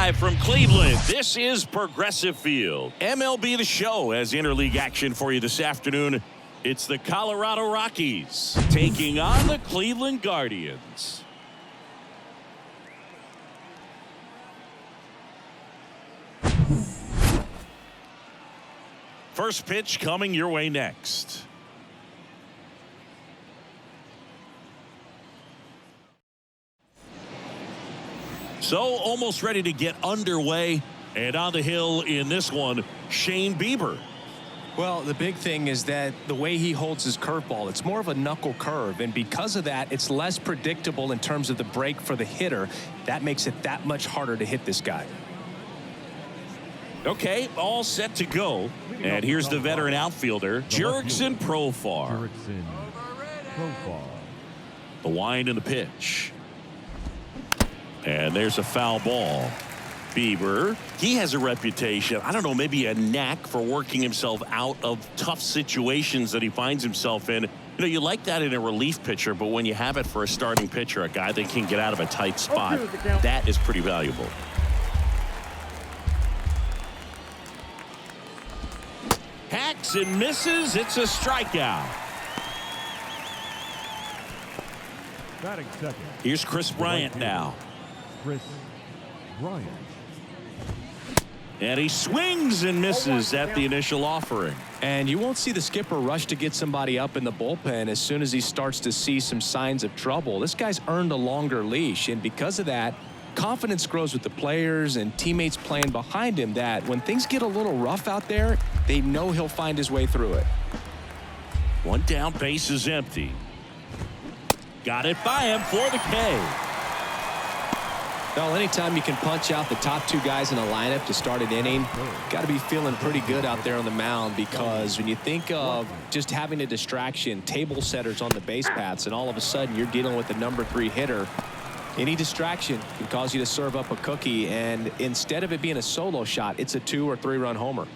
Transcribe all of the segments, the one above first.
Live from Cleveland, this is Progressive Field. MLB The Show has interleague action for you this afternoon. It's the Colorado Rockies taking on the Cleveland Guardians. First pitch coming your way next. So almost ready to get underway, and on the hill in this one, Shane Bieber. Well, the big thing is that the way he holds his curveball, it's more of a knuckle curve, and because of that, it's less predictable in terms of the break for the hitter. That makes it that much harder to hit this guy. Okay, all set to go. And here's the veteran outfielder, Jurickson Profar. The wind and the pitch. And there's a foul ball. Bieber, he has a reputation, I don't know, maybe a knack for working himself out of tough situations that he finds himself in. You know, you like that in a relief pitcher, but when you have it for a starting pitcher, a guy that can get out of a tight spot, that is pretty valuable. Hacks and misses. It's a strikeout. Here's Chris Bryant now. Chris Bryant. And he swings and misses at the initial offering. And you won't see the skipper rush to get somebody up in the bullpen as soon as he starts to see some signs of trouble. This guy's earned a longer leash, and because of that, confidence grows with the players and teammates playing behind him, that when things get a little rough out there, they know he'll find his way through it. One down, base is empty. Got it by him for the K. Well, anytime you can punch out the top two guys in a lineup to start an inning, got to be feeling pretty good out there on the mound, because when you think of just having a distraction, table setters on the base paths, and all of a sudden you're dealing with the #3 hitter, any distraction can cause you to serve up a cookie, and instead of it being a solo shot, it's a 2 or 3 run homer.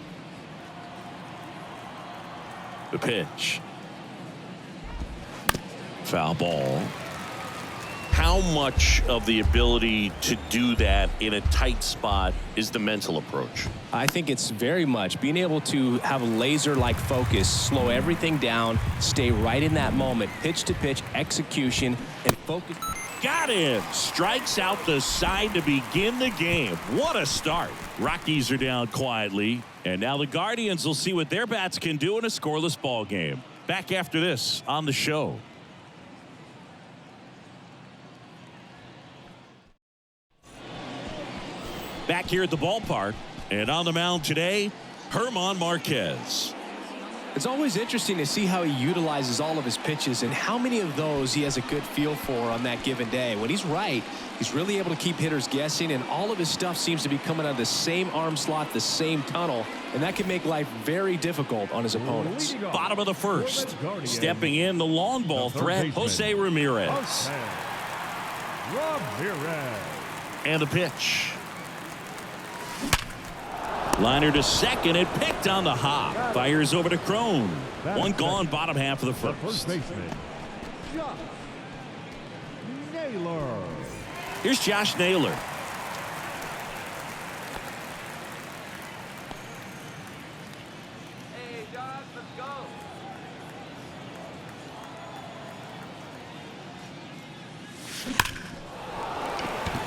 The pitch. Foul ball. How much of the ability to do that in a tight spot is the mental approach? I think it's very much being able to have laser-like focus, slow everything down, stay right in that moment, pitch to pitch execution, and focus. Got him. Strikes out the side to begin the game. What a start. Rockies are down quietly, and now the Guardians will see what their bats can do in a scoreless ball game. Back after this on the show. Back here at the ballpark, and on the mound today, German Marquez. It's always interesting to see how he utilizes all of his pitches and how many of those he has a good feel for on that given day. When he's right, he's really able to keep hitters guessing, and all of his stuff seems to be coming out of the same arm slot, the same tunnel, and that can make life very difficult on his opponents. Bottom of the first. Stepping in, the long ball threat, Jose Ramirez. And the pitch. Liner to second, and picked on the hop. Fires over to Crone. One gone, bottom half of the first. Here's Josh Naylor. Hey, Josh, let's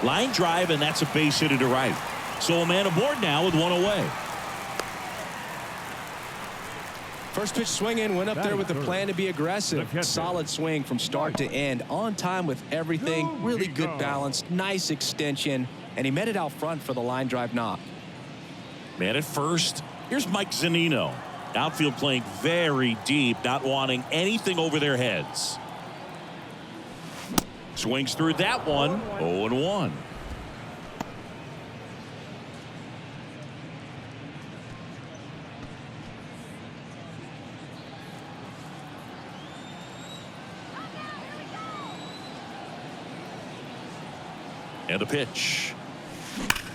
go. Line drive, and that's a base hit to right. So a man aboard now with one away. First pitch swinging, went up there with the plan to be aggressive. Solid swing from start to end, on time with everything. Really good balance, nice extension, and he met it out front for the line drive knock. Man at first. Here's Mike Zunino. Outfield playing very deep, not wanting anything over their heads. Swings through that one. 0-1. And a pitch.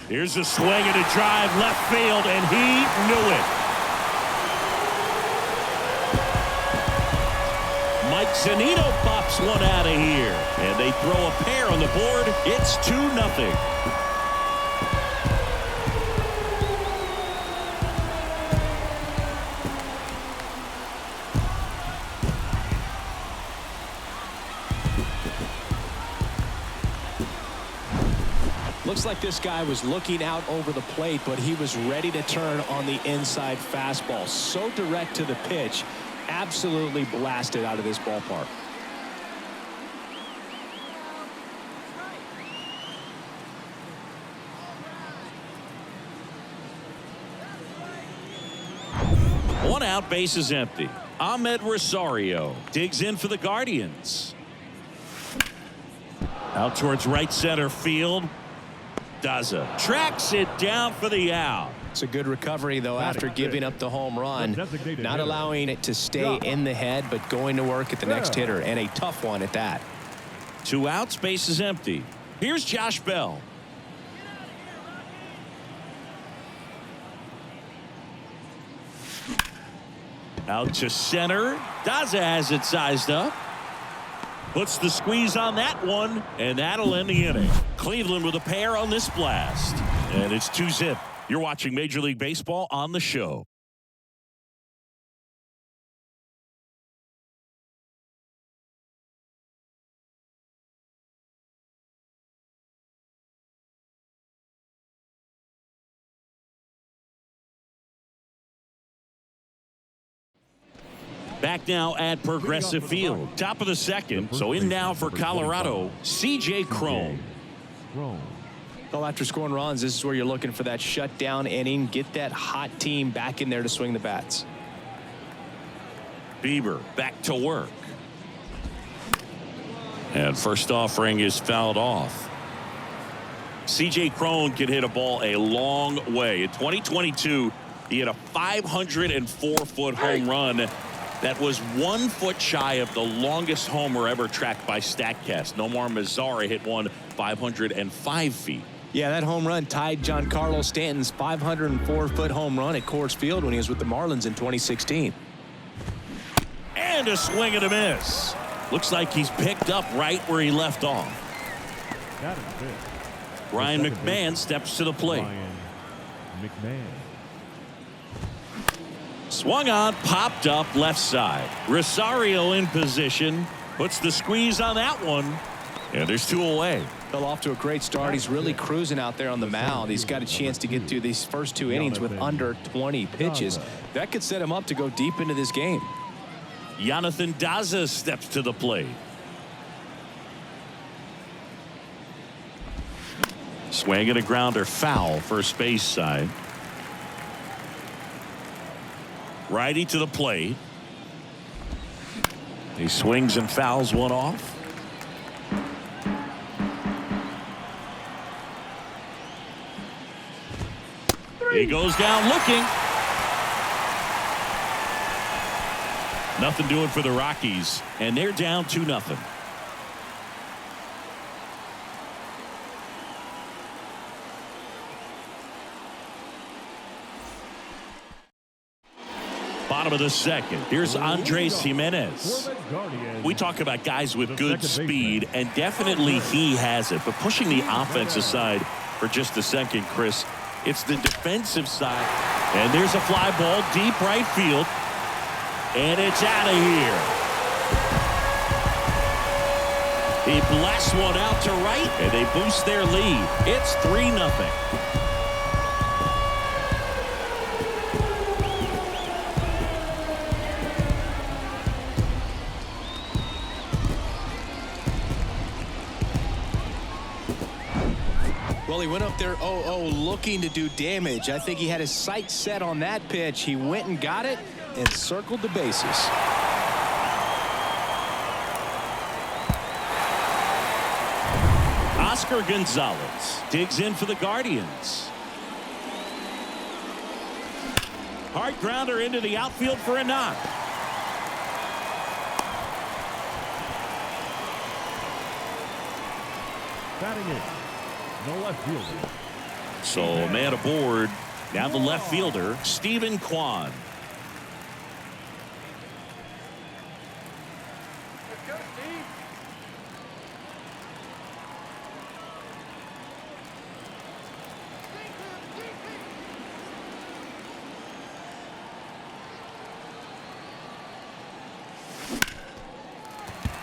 Here's a swing and a drive left field, and he knew it. Mike Zunino pops one out of here, and they throw a pair on the board. It's 2-0. Looks like this guy was looking out over the plate, but he was ready to turn on the inside fastball. So direct to the pitch. Absolutely blasted out of this ballpark. One out, base is empty. Ahmed Rosario digs in for the Guardians. Out towards right center field. Daza tracks it down for the out. It's a good recovery, though, after giving up the home run. Not allowing it to stay in the head, but going to work at the next hitter, and a tough one at that. 2 outs, base is empty. Here's Josh Bell. Out to center. Daza has it sized up. Puts the squeeze on that one, and that'll end the inning. Cleveland with a pair on this blast. And it's 2-zip. You're watching Major League Baseball on the show. Back now at Progressive Field. Top of the second. So in now for Colorado, C.J. Cron. Well, after scoring runs, this is where you're looking for that shutdown inning. Get that hot team back in there to swing the bats. Bieber back to work. And first offering is fouled off. C.J. Cron can hit a ball a long way. In 2022, he had a 504-foot home run. That was 1 foot shy of the longest homer ever tracked by StatCast. Nomar Mazara hit one 505 feet. Yeah, that home run tied Giancarlo Stanton's 504-foot home run at Coors Field when he was with the Marlins in 2016. And a swing and a miss. Looks like he's picked up right where he left off. Ryan McMahon steps to the plate. Swung on, popped up left side. Rosario in position. Puts the squeeze on that one. And there's 2 away. Fell off to a great start. He's really cruising out there on the mound. He's got a chance to get through these first 2 innings with under 20 pitches. That could set him up to go deep into this game. Jonathan Daza steps to the plate. Swing and a grounder foul first base side. Righty to the plate. He swings and fouls one off. He goes down looking. Nothing doing for the Rockies, and they're down 2-0. Bottom of the second. Here's Andres Jimenez. We talk about guys with good speed, and definitely he has it. But pushing the offense aside for just a second, Chris, it's the defensive side. And there's a fly ball deep right field. And it's out of here. He blasts one out to right, and they boost their lead. It's 3-0. Well, he went up there 0-0 looking to do damage. I think he had his sights set on that pitch. He went and got it and circled the bases. Oscar Gonzalez digs in for the Guardians. Hard grounder into the outfield for a knock. Batting in, the left fielder. So man aboard. Now the left fielder, Stephen Kwan.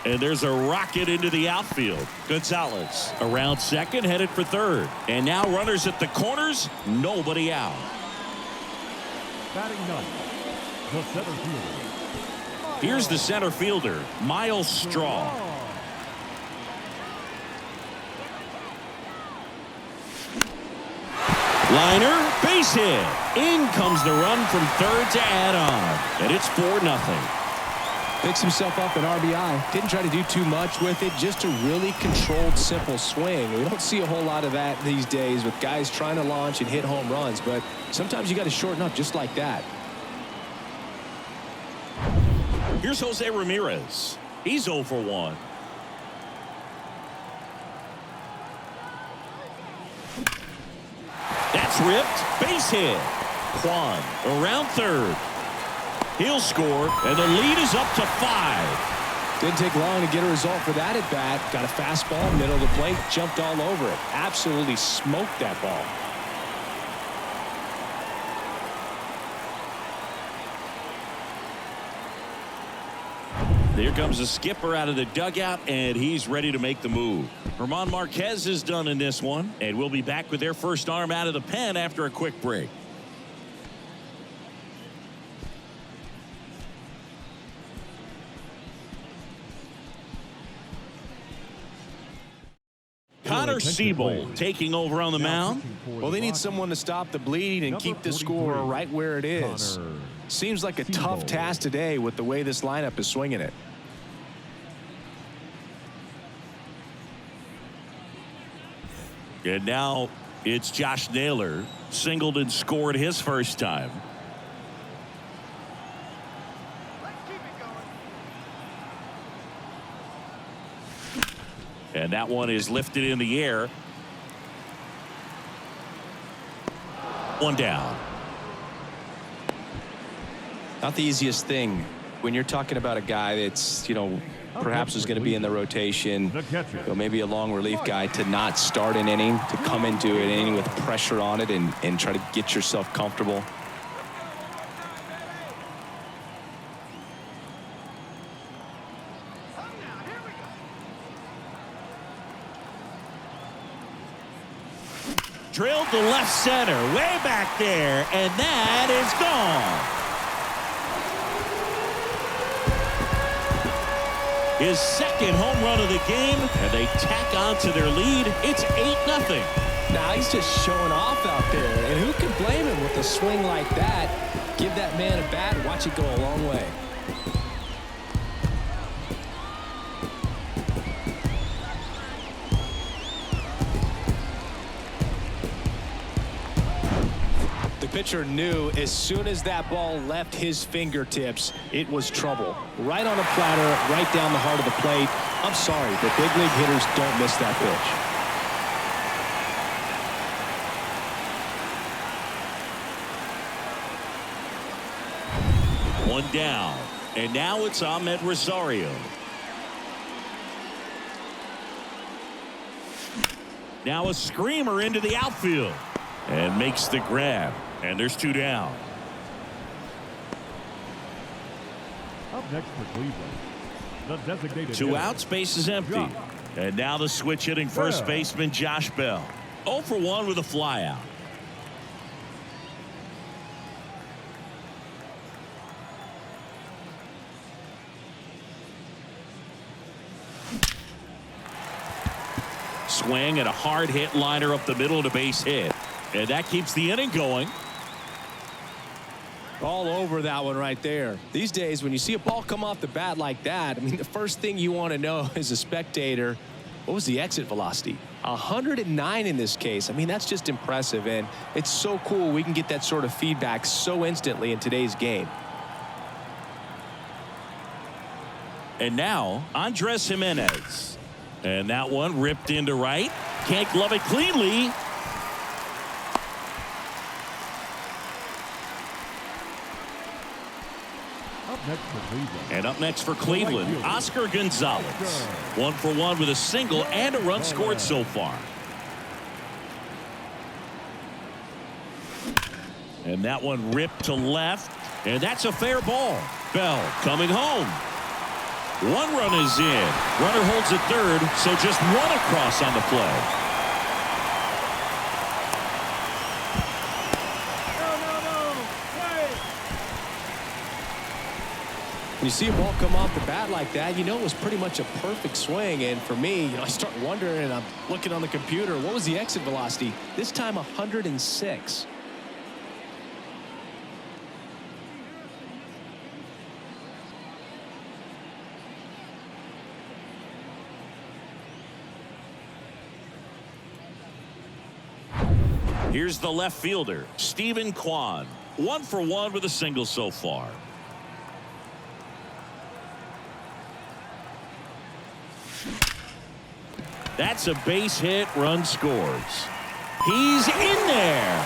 And there's a rocket into the outfield. Gonzalez around second, headed for third. And now runners at the corners, nobody out. Batting ninth, the center fielder. Here's the center fielder, Miles Straw. Liner, base hit. In comes the run from third to add on. And it's 4-0. Picks himself up an RBI. Didn't try to do too much with it. Just a really controlled, simple swing. We don't see a whole lot of that these days with guys trying to launch and hit home runs. But sometimes you got to shorten up just like that. Here's Jose Ramirez. He's 0 for 1. That's ripped. Base hit. Kwan around third. He'll score, and the lead is up to 5. Didn't take long to get a result for that at bat. Got a fastball, middle of the plate, jumped all over it. Absolutely smoked that ball. Here comes the skipper out of the dugout, and he's ready to make the move. German Marquez is done in this one, and we'll be back with their first arm out of the pen after a quick break. Connor Siebold taking over on the mound. Well, they need someone to stop the bleeding and keep the score right where it is. Seems like a tough task today with the way this lineup is swinging it. And now it's Josh Naylor. Singled and scored his first time. And that one is lifted in the air. One down. Not the easiest thing when you're talking about a guy that's, perhaps is going to be in the rotation, maybe a long relief guy, to not start an inning, to come into an inning with pressure on it and try to get yourself comfortable. Drilled to left center, way back there, and that is gone. His second home run of the game, and they tack on to their lead. It's 8-0. Now he's just showing off out there, and who can blame him with a swing like that? Give that man a bat and watch it go a long way. The pitcher knew as soon as that ball left his fingertips, it was trouble. Right on a platter, right down the heart of the plate. I'm sorry, the big league hitters don't miss that pitch. One down, and now it's Ahmed Rosario. Now a screamer into the outfield, and makes the grab. And there's 2 down. Up next for Cleveland, the designated 2 hitter, outs, base is empty. Josh. And now the switch hitting first baseman Josh Bell. 0 for 1 with a flyout. Swing and a hard hit liner up the middle to base hit. And that keeps the inning going. All over that one right there. These days, when you see a ball come off the bat like that, I mean, the first thing you want to know as a spectator, what was the exit velocity? 109 in this case. I mean, that's just impressive, and it's so cool we can get that sort of feedback so instantly in today's game. And now, Andres Jimenez. And that one ripped into right. Can't glove it cleanly. And up next for Cleveland, Oscar Gonzalez. 1 for 1 with a single and a run scored so far. And that one ripped to left, and that's a fair ball. Bell coming home. One run is in. Runner holds at third, so just one across on the play. When you see a ball come off the bat like that, you know it was pretty much a perfect swing. And for me, I start wondering, and I'm looking on the computer, what was the exit velocity? This time 106. Here's the left fielder, Stephen Kwan. 1 for 1 with a single so far. That's a base hit, run scores. He's in there.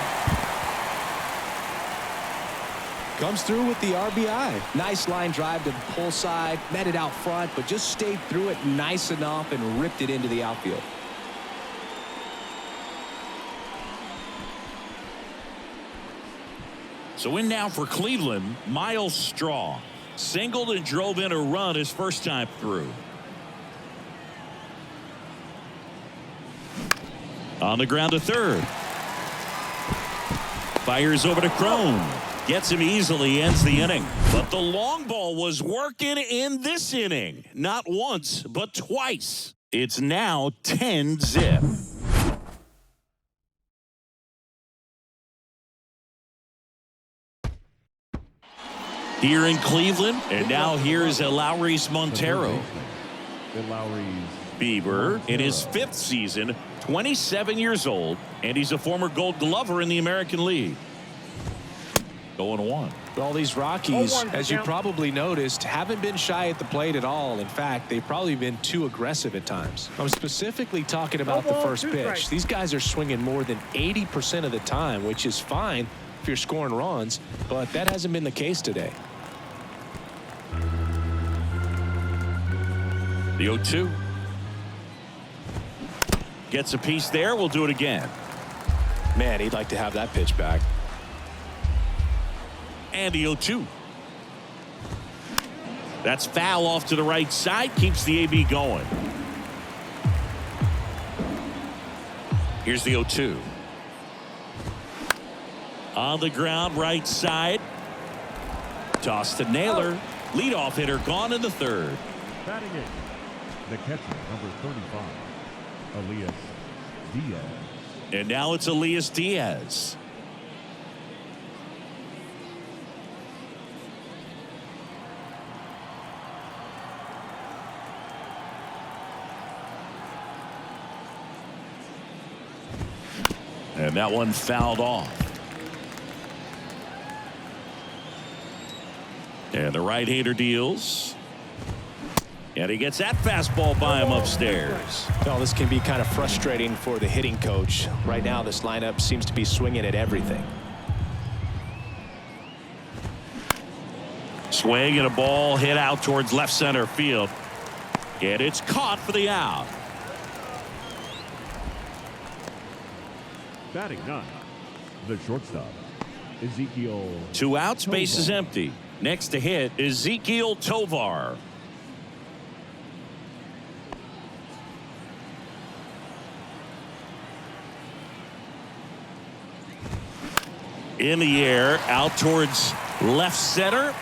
Comes through with the RBI. Nice line drive to the pull side, met it out front, but just stayed through it nice enough and ripped it into the outfield. So in now for Cleveland, Miles Straw. Singled and drove in a run his first time through. On the ground to third. Fires over to Crone. Gets him easily, ends the inning. But the long ball was working in this inning. Not once, but twice. It's now 10-zip. Here in Cleveland, and now here's Eleuris Montero. Bieber in his 5th season, 27 years old, and he's a former Gold Glover in the American League. 0-1. Well, these Rockies, as you probably noticed, haven't been shy at the plate at all. In fact, they've probably been too aggressive at times. I'm specifically talking about the first pitch. These guys are swinging more than 80% of the time, which is fine if you're scoring runs, but that hasn't been the case today. The 0-2. Gets a piece there. We'll do it again. Man, he'd like to have that pitch back. And the 0-2. That's foul off to the right side. Keeps the AB going. Here's the 0-2. On the ground, right side. Toss to Naylor. Leadoff hitter gone in the 3rd. Batting it, the catcher, number 35, Elias Diaz. And now it's Elias Diaz. And that one fouled off. And the right-hander deals. And he gets that fastball by him upstairs. Well, this can be kind of frustrating for the hitting coach. Right now, this lineup seems to be swinging at everything. Swing and a ball hit out towards left center field. And it's caught for the out. Batting 9, the shortstop, Ezekiel. 2 outs, base is Tovar. empty. Next to hit, Ezekiel Tovar. In the air, out towards left center.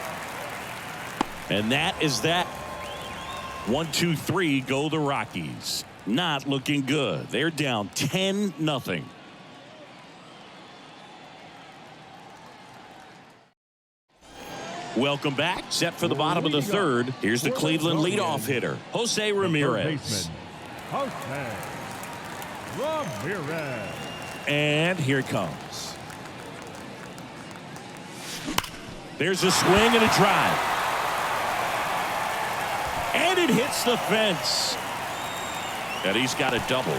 And that is that. 1, 2, 3 go the Rockies. Not looking good. They're down 10-0. Welcome back. Set for the bottom of the 3rd. Here's the Cleveland leadoff hitter, Jose Ramirez. Jose Ramirez. And here it comes. There's a swing and a drive. And it hits the fence. And he's got a double.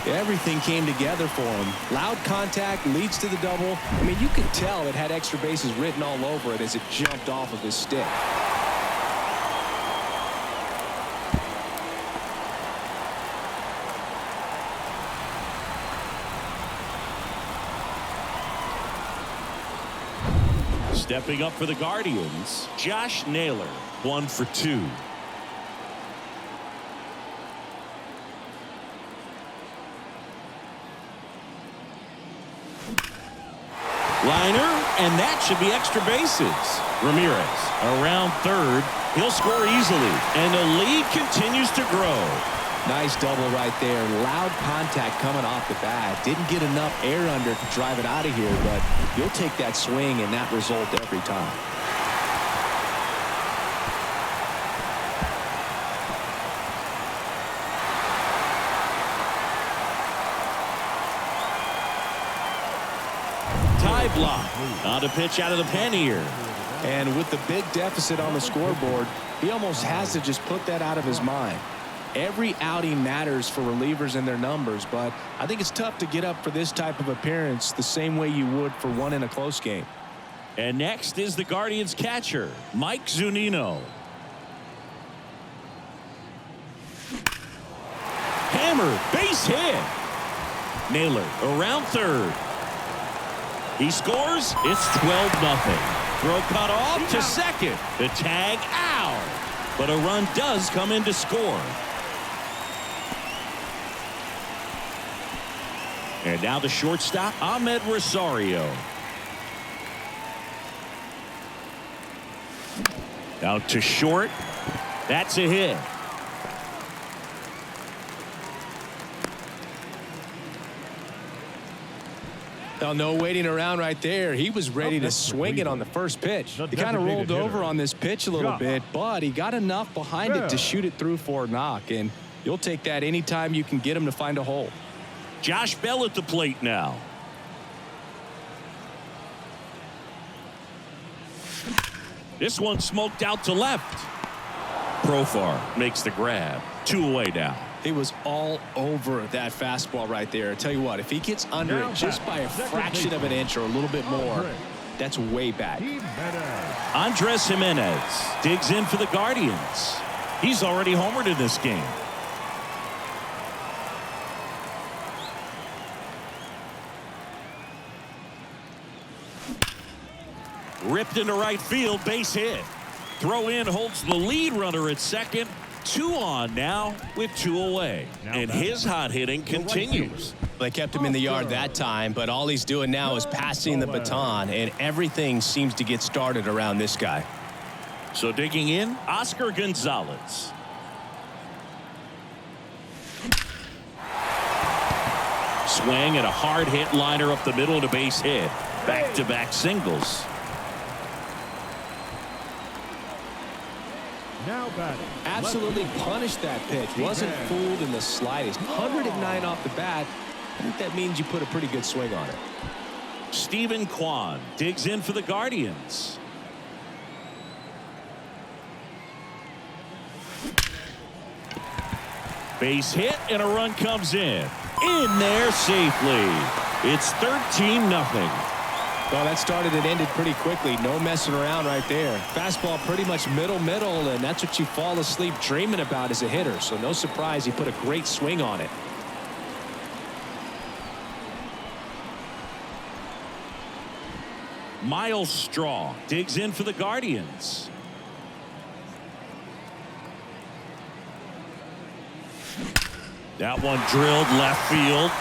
Everything came together for him. Loud contact leads to the double. I mean, you could tell it had extra bases written all over it as it jumped off of his stick. Stepping up for the Guardians, Josh Naylor, 1 for 2. Liner, and that should be extra bases. Ramirez around third. He'll score easily, and the lead continues to grow. Nice double right there. Loud contact coming off the bat. Didn't get enough air under to drive it out of here, but you'll take that swing and that result every time. Tie block on the pitch out of the pen here. And with the big deficit on the scoreboard, he almost has to just put that out of his mind. Every outing matters for relievers and their numbers, but I think it's tough to get up for this type of appearance the same way you would for one in a close game. And next is the Guardians catcher, Mike Zunino. Hammer, base hit. Naylor around third. He scores. It's 12-0. Throw cut off to second. The tag out. But a run does come in to score. And now the shortstop, Ahmed Rosario. Out to short. That's a hit. Well, no waiting around right there. He was ready to swing it on the first pitch. He kind of rolled over on this pitch a little bit, but he got enough behind it to shoot it through for a knock, and you'll take that anytime you can get him to find a hole. Josh Bell at the plate now. This one smoked out to left. Profar makes the grab. 2 away now. He was all over that fastball right there. I tell you what, if he gets under it just by a fraction of an inch or a little bit more, that's way back. Andres Jimenez digs in for the Guardians. He's already homered in this game. Ripped into right field, base hit. Throw in holds the lead runner at second. 2 on now with 2 away. And his hot hitting continues. They kept him in the yard that time, but all he's doing now is passing the baton, and everything seems to get started around this guy. So digging in, Oscar Gonzalez. Swing and a hard hit liner up the middle to base hit. Back-to-back singles. Now batting. Absolutely punished that pitch. Wasn't fooled in the slightest. 109 off the bat. I think that means you put a pretty good swing on it. Steven Kwan digs in for the Guardians. Base hit and a run comes in. In there safely. It's 13-0. Well, that started and ended pretty quickly. No messing around right there. Fastball pretty much middle, and that's what you fall asleep dreaming about as a hitter. So no surprise he put a great swing on it. Miles Straw digs in for the Guardians. That one drilled left field.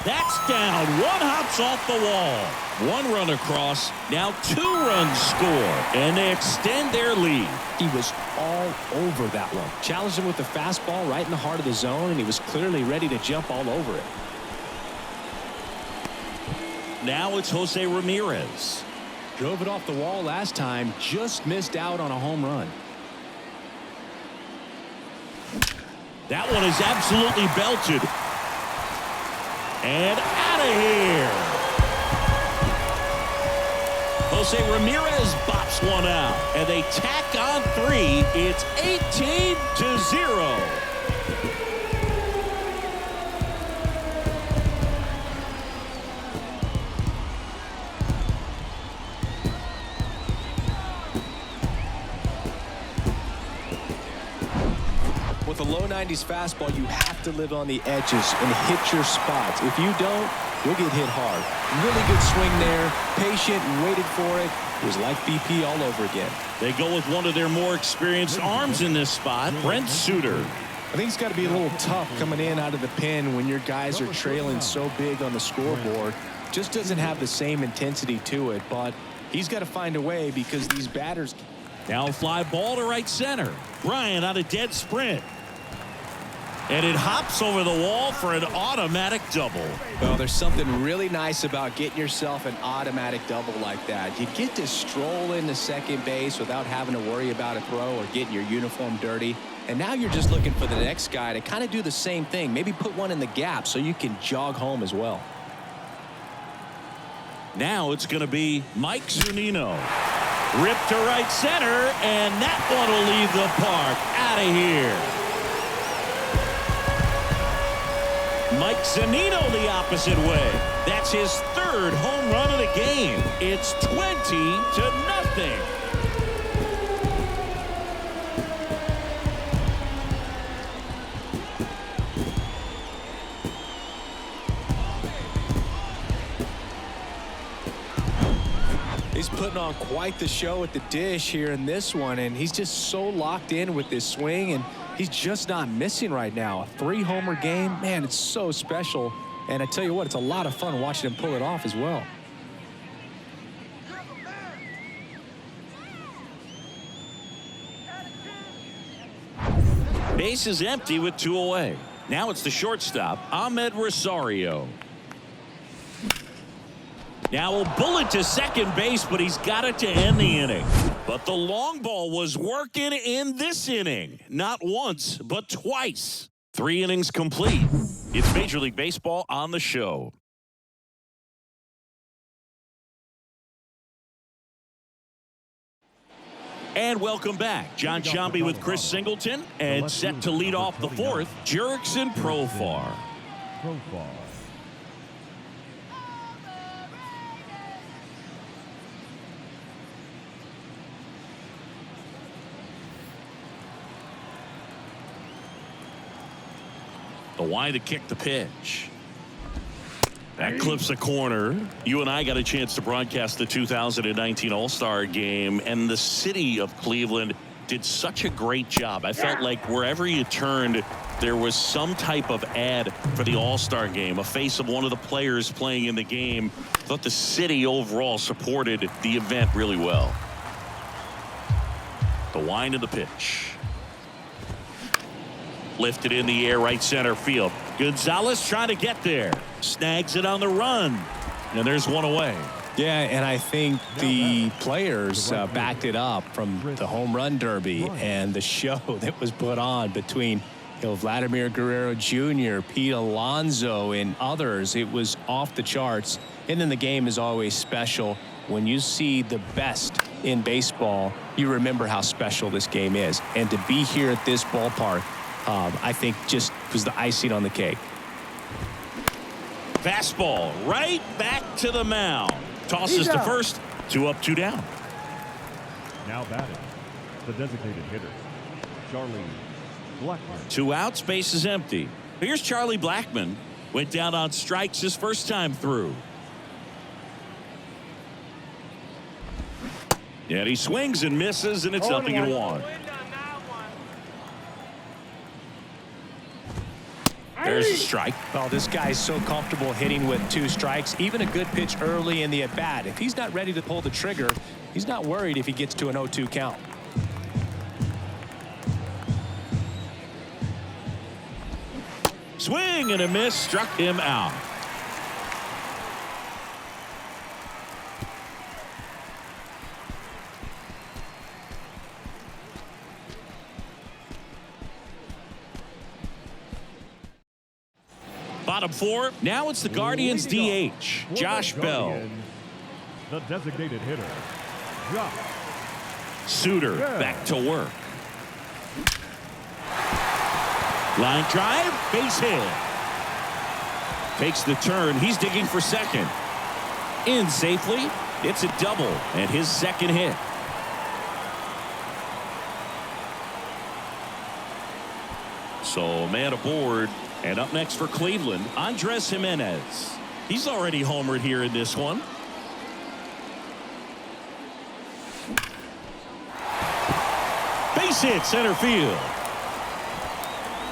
That's down. One hops off the wall. 1 run across. Now 2 runs score. And they extend their lead. He was all over that one. Challenged him with the fastball right in the heart of the zone, and he was clearly ready to jump all over it. Now it's Jose Ramirez. Drove it off the wall last time. Just missed out on a home run. That one is absolutely belted. And out of here. Jose Ramirez bops one out. And they tack on 3. It's 18-0. with a low 90s fastball, you have to live on the edges and hit your spots. If you don't, you'll get hit hard. Really good swing there. Patient, waited for it. It was like BP all over again. They go with one of their more experienced arms in this spot, Brent Suter. I think it's got to be a little tough coming in out of the pen when your guys are trailing so big on the scoreboard. Just doesn't have the same intensity to it, but he's got to find a way because these batters. Now a fly ball to right center. Bryant on a dead sprint. And it hops over the wall for an automatic double. Well, there's something really nice about getting yourself an automatic double like that. You get to stroll into second base without having to worry about a throw or getting your uniform dirty. And now you're just looking for the next guy to kind of do the same thing. Maybe put one in the gap so you can jog home as well. Now it's going to be Mike Zunino. Ripped to right center, and that one will leave the park. Out of here. Mike Zunino the opposite way. That's his third home run of the game. It's 20-0. He's putting on quite the show at the dish here in this one, and he's just so locked in with this swing, and he's just not missing right now. A 3-homer game, man, it's so special. And I tell you what, it's a lot of fun watching him pull it off as well. Base is empty with 2 away. Now it's the shortstop, Ahmed Rosario. Now a bullet to second base, but he's got it to end the inning. But the long ball was working in this inning. Not once, but twice. 3 innings complete. It's Major League Baseball on the show. And welcome back. John Sciambi with Chris Singleton. And set to lead off the 4th, Jurickson Profar. The wide to kick the pitch. That clips the corner. You and I got a chance to broadcast the 2019 All-Star Game, and the city of Cleveland did such a great job. I felt like wherever you turned, there was some type of ad for the All-Star Game, a face of one of the players playing in the game. I thought the city overall supported the event really well. The wind of the pitch. Lifted in the air, right center field. Gonzalez trying to get there. Snags it on the run. And there's one away. Yeah, and I think the players backed it up from the home run derby and the show that was put on between Vladimir Guerrero Jr., Pete Alonso, and others. It was off the charts. And then the game is always special. When you see the best in baseball, you remember how special this game is. And to be here at this ballpark, I think just was the icing on the cake. Fastball right back to the mound. Tosses to first. 2 up, 2 down. Now batting, the designated hitter, Charlie Blackman. 2 outs, base is empty. Here's Charlie Blackman. Went down on strikes his first time through. And he swings and misses, and it's 0-1. There's a strike. Well, this guy's so comfortable hitting with 2 strikes. Even a good pitch early in the at-bat. If he's not ready to pull the trigger, he's not worried if he gets to an 0-2 count. Swing and a miss, struck him out. Bottom 4. Now it's the Guardians DH, Josh Bell. The designated hitter, Josh Suter back to work. Line drive, base hit. Takes the turn. He's digging for second. In safely. It's a double and his second hit. So man aboard. And up next for Cleveland, Andres Jimenez. He's already homered here in this one. Base hit center field.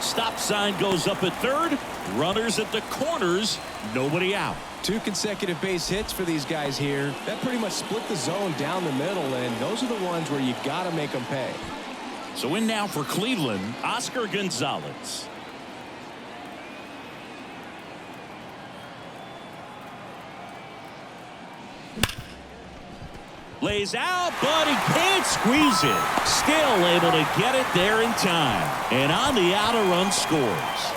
Stop sign goes up at third. Runners at the corners. Nobody out. 2 consecutive base hits for these guys here. That pretty much split the zone down the middle, and those are the ones where you got to make them pay. So in now for Cleveland, Oscar Gonzalez. Lays out, but he can't squeeze it. Still able to get it there in time. And on the out, a run scores.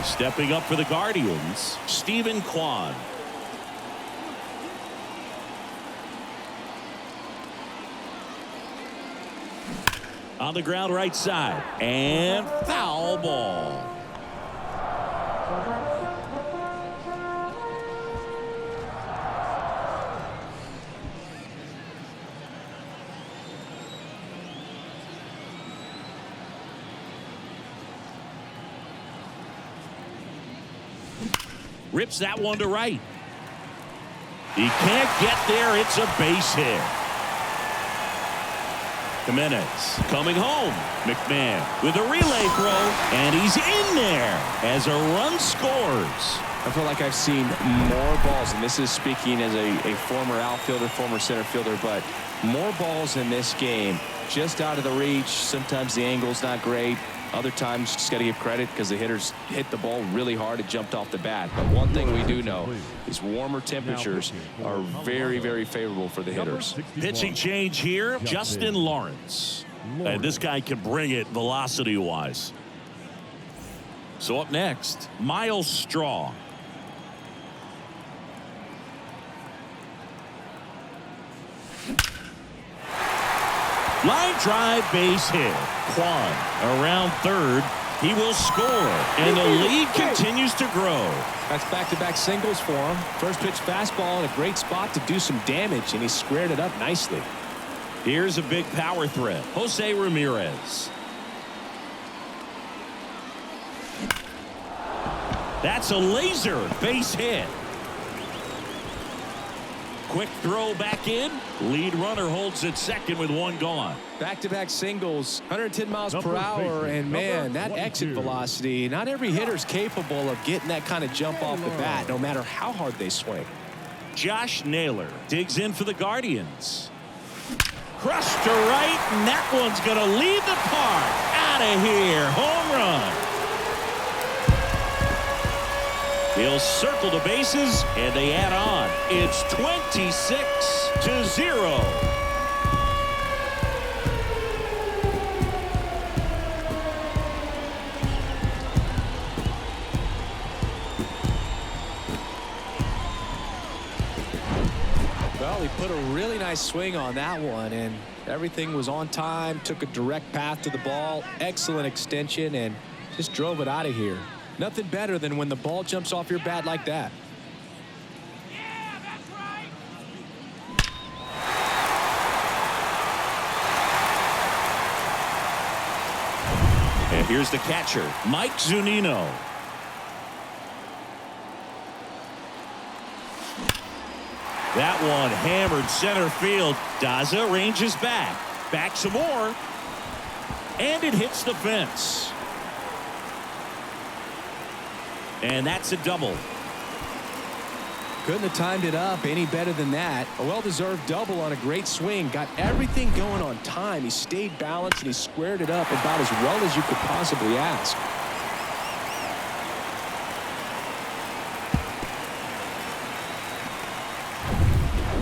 Stepping up for the Guardians, Stephen Kwan. On the ground right side. And foul ball. Rips that one to right. He can't get there. It's a base hit. Jimenez coming home. McMahon with a relay throw, and he's in there as a run scores. I feel like I've seen more balls, and this is speaking as a former outfielder, former center fielder, but more balls in this game just out of the reach. Sometimes the angle's not great. Other times, just got to give credit because the hitters hit the ball really hard. It jumped off the bat. But one thing we do know is warmer temperatures are very, very favorable for the hitters. Pitching change here, Justin Lawrence. And this guy can bring it velocity-wise. So up next, Miles Straw. Line drive base hit. Kwan around third. He will score. And the lead continues to grow. That's back-to-back singles for him. First pitch fastball in a great spot to do some damage, and he squared it up nicely. Here's a big power threat. Jose Ramirez. That's a laser base hit. Quick throw back in. Lead runner holds at second with one gone. Back-to-back singles, 110 miles per hour, and man, that exit velocity, not every hitter's capable of getting that kind of jump off the bat, no matter how hard they swing. Josh Naylor digs in for the Guardians. Crushed to right, and that one's going to lead the park. Out of here. Home run. He'll circle the bases, and they add on. It's 26-0. Well, he put a really nice swing on that one, and everything was on time, took a direct path to the ball, excellent extension, and just drove it out of here. Nothing better than when the ball jumps off your bat like that. Yeah, that's right. And here's the catcher, Mike Zunino. That one hammered center field. Daza ranges back. Back some more. And it hits the fence. And that's a double. Couldn't have timed it up any better than that. A well-deserved double on a great swing. Got everything going on time. He stayed balanced and he squared it up about as well as you could possibly ask.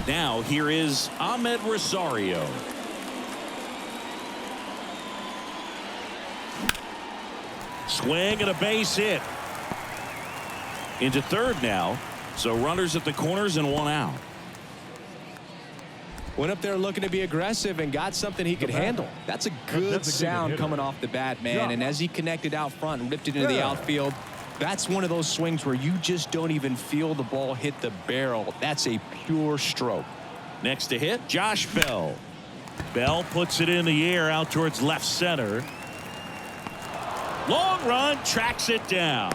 Now here is Ahmed Rosario. Swing and a base hit. Into third now. So runners at the corners and one out. Went up there looking to be aggressive and got something he could handle. That's a good sound coming off the bat, man. And as he connected out front and ripped it into the outfield, That's one of those swings where you just don't even feel the ball hit the barrel. That's a pure stroke. Next to hit, Josh Bell. Bell puts it in the air out towards left center. Long run, tracks it down.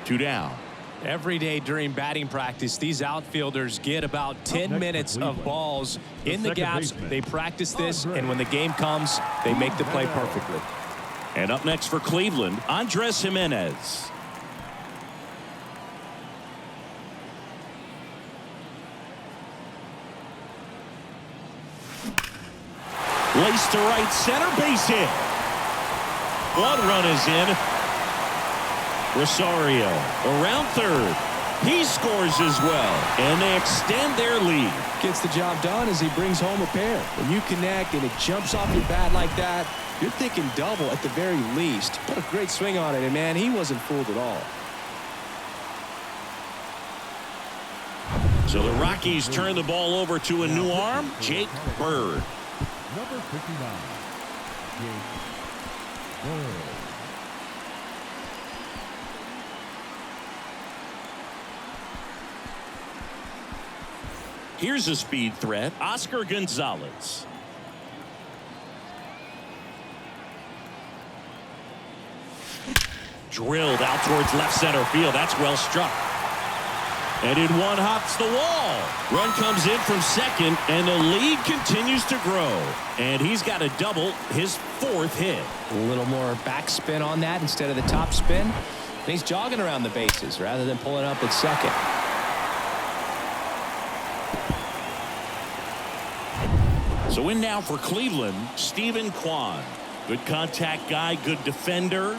2 down. Every day during batting practice, these outfielders get about 10 minutes of balls in the gaps. They practice this, and when the game comes, they make the play perfectly. And up next for Cleveland, Andres Jimenez. Laced to right center, base hit. 1 run is in. Rosario around third. He scores as well, and they extend their lead. Gets the job done as he brings home a pair. When you connect and it jumps off your bat like that, you're thinking double at the very least. What a great swing on it, and man, he wasn't fooled at all. So the Rockies turn the ball over to a new arm, Jake Bird. Number 59, Jake Bird. Here's a speed threat, Oscar Gonzalez. Drilled out towards left center field. That's well struck. And in one hops the wall. Run comes in from second, and the lead continues to grow. And he's got a double, his 4th hit. A little more backspin on that instead of the top spin. And he's jogging around the bases rather than pulling up at second. So in now for Cleveland, Stephen Kwan. Good contact guy, good defender.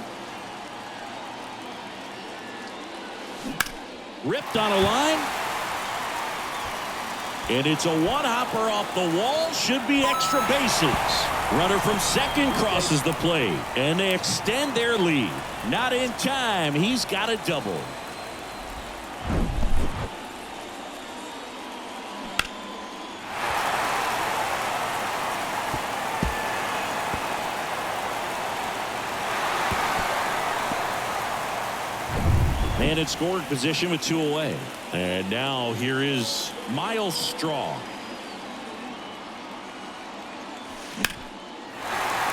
Ripped on a line. And it's a one-hopper off the wall. Should be extra bases. Runner from second crosses the plate. And they extend their lead. Not in time. He's got a double. Man in scoring position with 2 away. And now here is Miles Straw.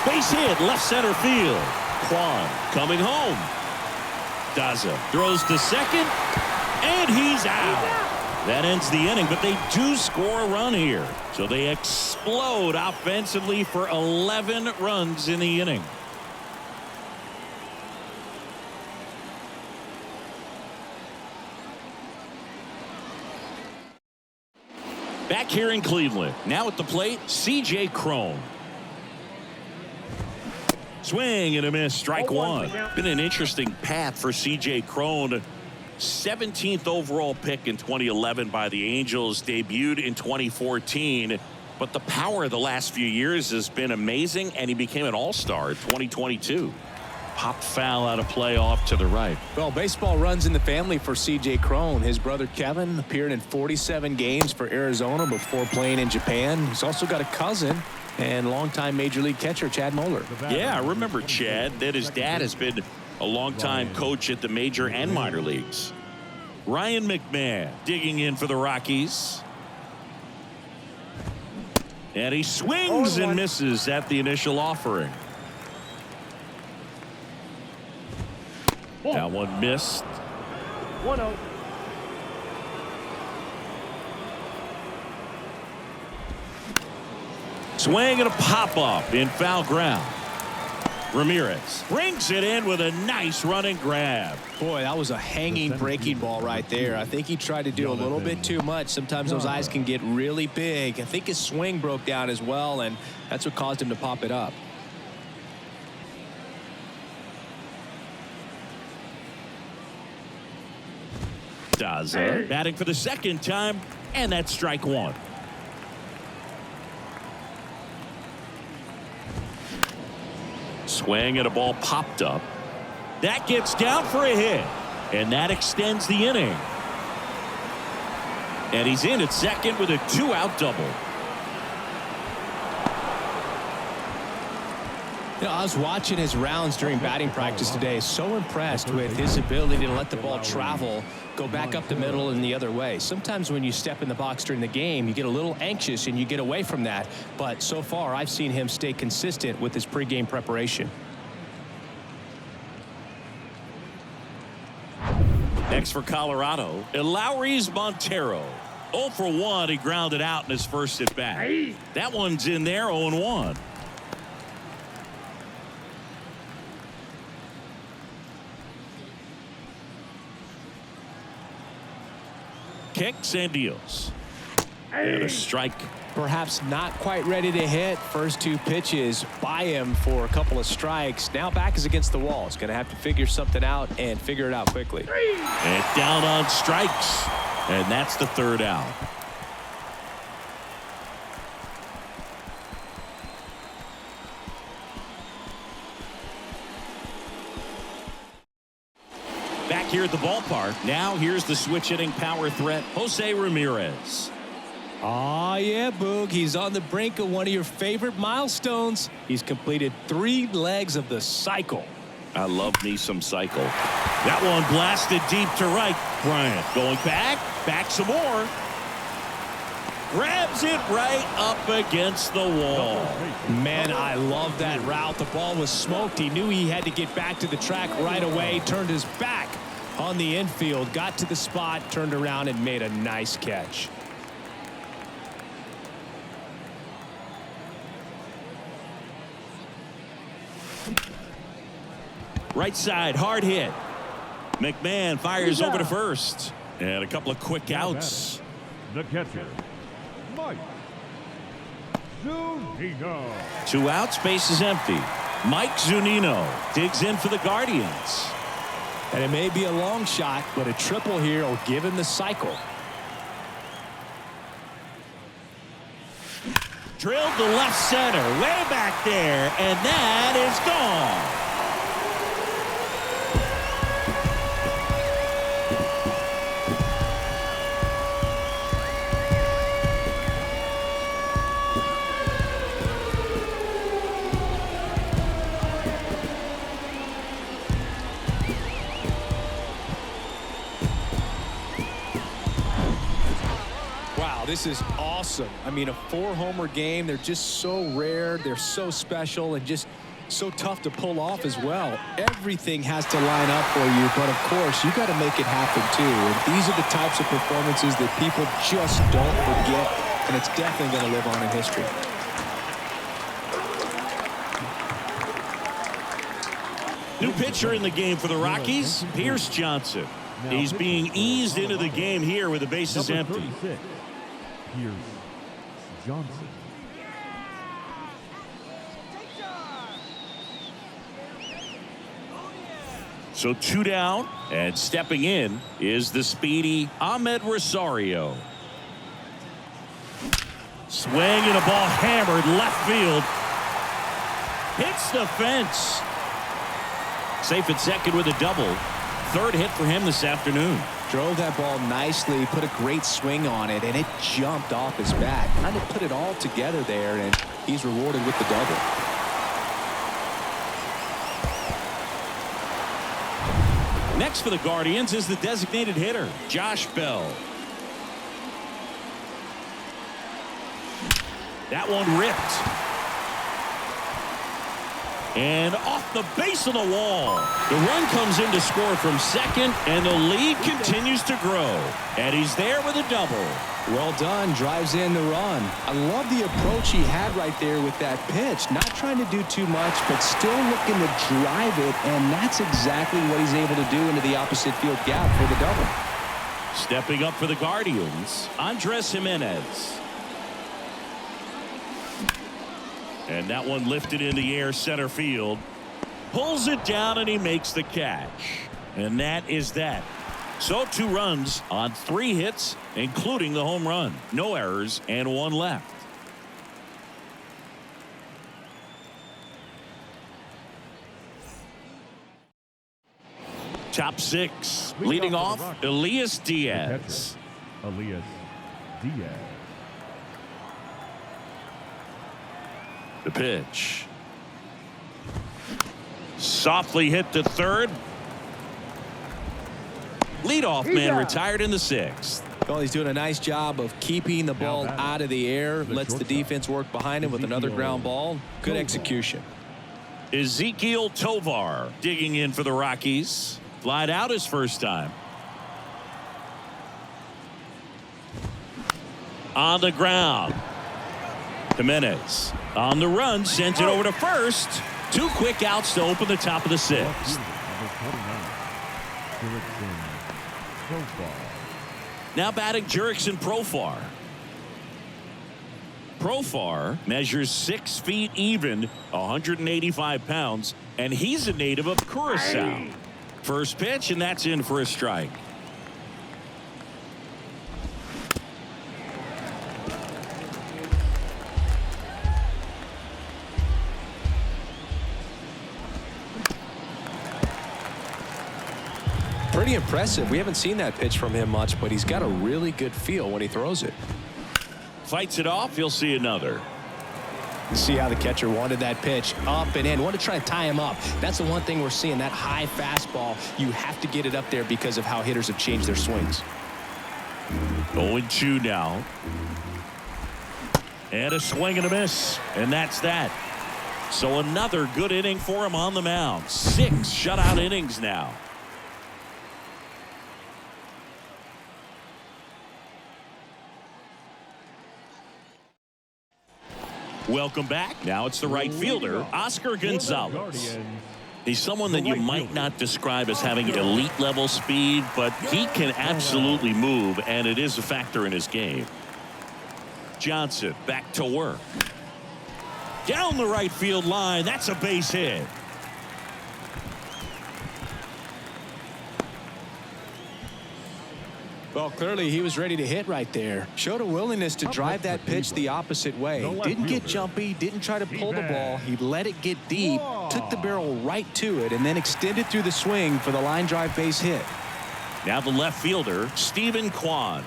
Base hit, left center field. Kwan coming home. Daza throws to second, and he's out. That ends the inning, but they do score a run here. So they explode offensively for 11 runs in the inning. Back here in Cleveland, now at the plate, C.J. Cron. Swing and a miss, strike 1. Been an interesting path for C.J. Cron. 17th overall pick in 2011 by the Angels, debuted in 2014. But the power of the last few years has been amazing, and he became an all-star in 2022. Popped foul out of play off to the right. Well, baseball runs in the family for C.J. Cron. His brother Kevin appeared in 47 games for Arizona before playing in Japan. He's also got a cousin and longtime Major League catcher Chad Moeller. Yeah, I remember Chad. That his dad has been a longtime coach at the major and minor leagues. Ryan McMahon digging in for the Rockies. And he swings and misses at the initial offering. That one missed. 1-0. Swing and a pop-up in foul ground. Ramirez brings it in with a nice running grab. Boy, that was a hanging breaking ball right there. I think he tried to do a little bit too much. Sometimes those eyes can get really big. I think his swing broke down as well, and that's what caused him to pop it up. Daza batting for the second time, and that's strike 1. Swing and a ball popped up. That gets down for a hit, and that extends the inning. And he's in at second with a 2-out double. You know, I was watching his rounds during batting practice today. So impressed with his ability to let the ball travel, go back up the middle and the other way. Sometimes when you step in the box during the game, you get a little anxious and you get away from that. But so far, I've seen him stay consistent with his pregame preparation. Next for Colorado, Lowry's Montero. 0 for 1. He grounded out in his first at bat. That one's in there, 0-1. Kicks and deals. And a strike. Perhaps not quite ready to hit. First 2 pitches by him for a couple of strikes. Now back is against the wall. He's going to have to figure something out and figure it out quickly. And down on strikes. And that's the 3rd out. Back here at the ballpark. Now here's the switch hitting power threat, Jose Ramirez. Oh, yeah, Boog. He's on the brink of one of your favorite milestones. He's completed 3 legs of the cycle. I love me some cycle. That one blasted deep to right. Bryant going back some more. Grabs it right up against the wall. Man, I love that route. The ball was smoked. He knew he had to get back to the track right away. Turned his back on the infield. Got to the spot, turned around, and made a nice catch. Right side, hard hit. McMahon fires over to first. And a couple of quick outs. The catcher, Mike Zunino. 2 outs, base is empty. Mike Zunino digs in for the Guardians. And it may be a long shot, but a triple here will give him the cycle. Drilled to left center, way back there, and that is gone. This is awesome. I mean, a 4-homer game. They're just so rare. They're so special and just so tough to pull off as well. Everything has to line up for you, but of course, you got to make it happen too. And these are the types of performances that people just don't forget, and it's definitely going to live on in history. New pitcher in the game for the Rockies, Pierce Johnson. He's being eased into the game here with the bases empty. Pierce Johnson. So 2 down, and stepping in is the speedy Ahmed Rosario. Swing and a ball hammered left field. Hits the fence. Safe at second with a double. 3rd hit for him this afternoon. Drove that ball nicely, put a great swing on it, and it jumped off his bat. Kind of put it all together there, and he's rewarded with the double. Next for the Guardians is the designated hitter, Josh Bell. That one ripped. And off the base of the wall. The run comes in to score from second, and the lead continues to grow. And he's there with a double. Well done. Drives in the run. I love the approach he had right there with that pitch. Not trying to do too much, but still looking to drive it, and that's exactly what he's able to do into the opposite field gap for the double. Stepping up for the Guardians, Andres Jimenez. And that one lifted in the air center field. Pulls it down and he makes the catch. And that is that. So 2 runs on 3 hits, including the home run. No errors and 1 left. Top 6. Leading off, Elias Diaz. Elias Diaz. The pitch. Softly hit to third. Leadoff man retired in the 6th. Well, he's doing a nice job of keeping the ball out of the air. Lets the defense work behind him with another ground ball. Good execution. Ezekiel Tovar digging in for the Rockies. Flied out his first time. On the ground. Jimenez on the run, sends it over to first. 2 quick outs to open the top of the 6th. Now batting Jurickson Profar. Profar measures 6 feet even, 185 pounds, and he's a native of Curacao. First pitch, and that's in for a strike. Pretty impressive. We haven't seen that pitch from him much, but he's got a really good feel when he throws it. Fights it off. He'll see another. See how the catcher wanted that pitch up and in. Want to try to tie him up. That's the one thing we're seeing, that high fastball. You have to get it up there because of how hitters have changed their swings. 0-2 now. And a swing and a miss. And that's that. So another good inning for him on the mound. 6 shutout innings now. Welcome back. Now it's the right fielder, Oscar Gonzalez. He's someone that you might not describe as having elite level speed, but he can absolutely move, and it is a factor in his game. Johnson back to work. Down the right field line. That's a base hit. Well, clearly he was ready to hit right there. Showed a willingness to drive that pitch the opposite way. Didn't get jumpy, didn't try to pull the ball. He let it get deep, took the barrel right to it, and then extended through the swing for the line drive base hit. Now the left fielder, Stephen Kwan.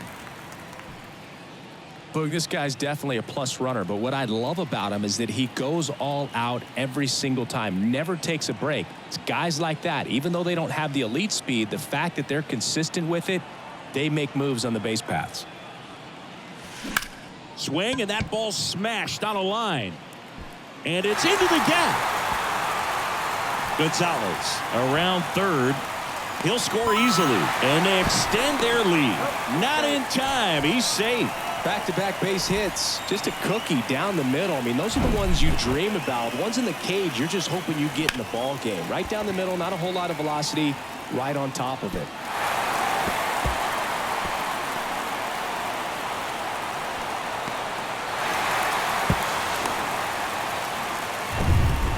Boog, this guy's definitely a plus runner, but what I love about him is that he goes all out every single time, never takes a break. It's guys like that, even though they don't have the elite speed, the fact that they're consistent with it, they make moves on the base paths. Swing, and that ball smashed on a line. And it's into the gap. Gonzalez around third. He'll score easily, and they extend their lead. Not in time. He's safe. Back-to-back base hits. Just a cookie down the middle. I mean, those are the ones you dream about. Ones in the cage, you're just hoping you get in the ball game. Right down the middle, not a whole lot of velocity, right on top of it.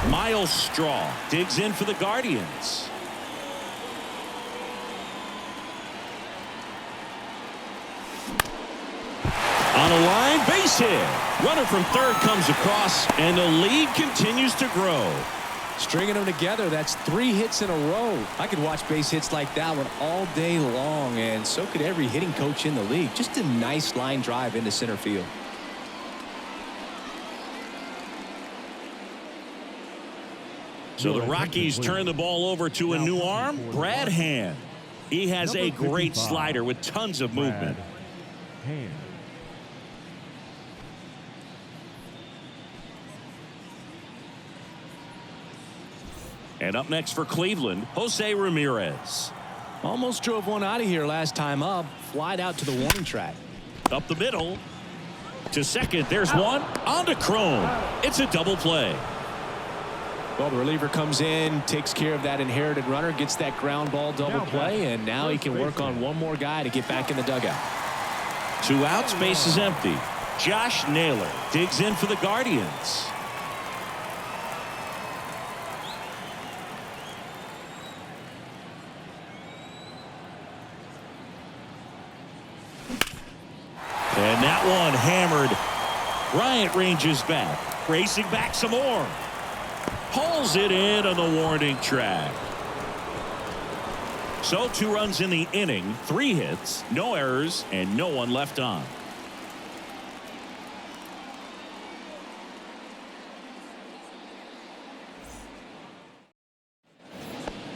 Miles Straw digs in for the Guardians. On a line, base hit. Runner from third comes across, and the lead continues to grow. Stringing them together, that's 3 hits in a row. I could watch base hits like that one all day long, and so could every hitting coach in the league. Just a nice line drive into center field. So the Rockies turn the ball over to a new arm, Brad Hand. He has a great slider with tons of movement. And up next for Cleveland, Jose Ramirez. Almost drove one out of here last time up. Flied out to the warning track. Up the middle. To second, there's one. On to Cron. It's a double play. Well, the reliever comes in, takes care of that inherited runner, gets that ground ball double play, and now he can work on one more guy to get back in the dugout. 2 outs, base is empty. Josh Naylor digs in for the Guardians. And that one hammered. Bryant ranges back, racing back some more. Hauls it in on the warning track. So 2 runs in the inning, 3 hits, no errors, and no one left on.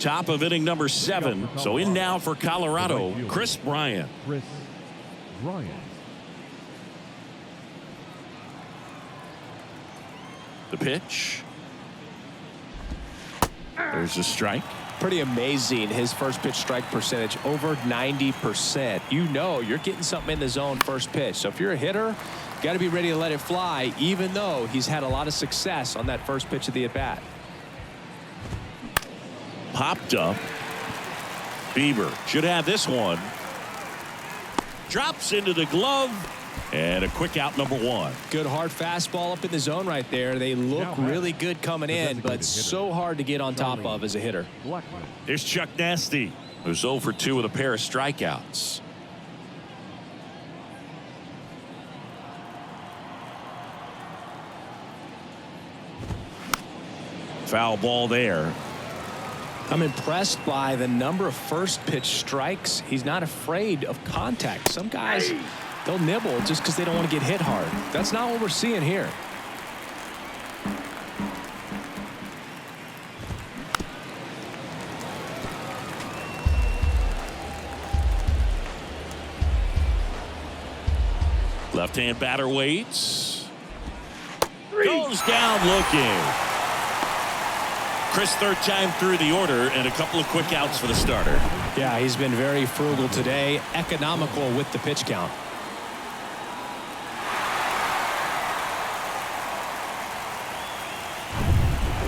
Top of inning number 7. So in now for Colorado, Chris Bryant. Chris Bryant. The pitch. There's a strike. Pretty amazing, his first pitch strike percentage, over 90%. You know you're getting something in the zone first pitch. So if you're a hitter, got to be ready to let it fly, even though he's had a lot of success on that first pitch of the at-bat. Popped up. Bieber should have this one. Drops into the glove. And a quick out, number 1. Good hard fastball up in the zone right there. They look really good coming in, but so hard to get on top of as a hitter. Here's Chuck Nasty, who's 0 for 2 with a pair of strikeouts. Foul ball there. I'm impressed by the number of first pitch strikes. He's not afraid of contact. Some guys, they'll nibble just because they don't want to get hit hard. That's not what we're seeing here. Left-hand batter waits. Goes down looking. Chris, third time through the order, and a couple of quick outs for the starter. Yeah, he's been very frugal today, economical with the pitch count.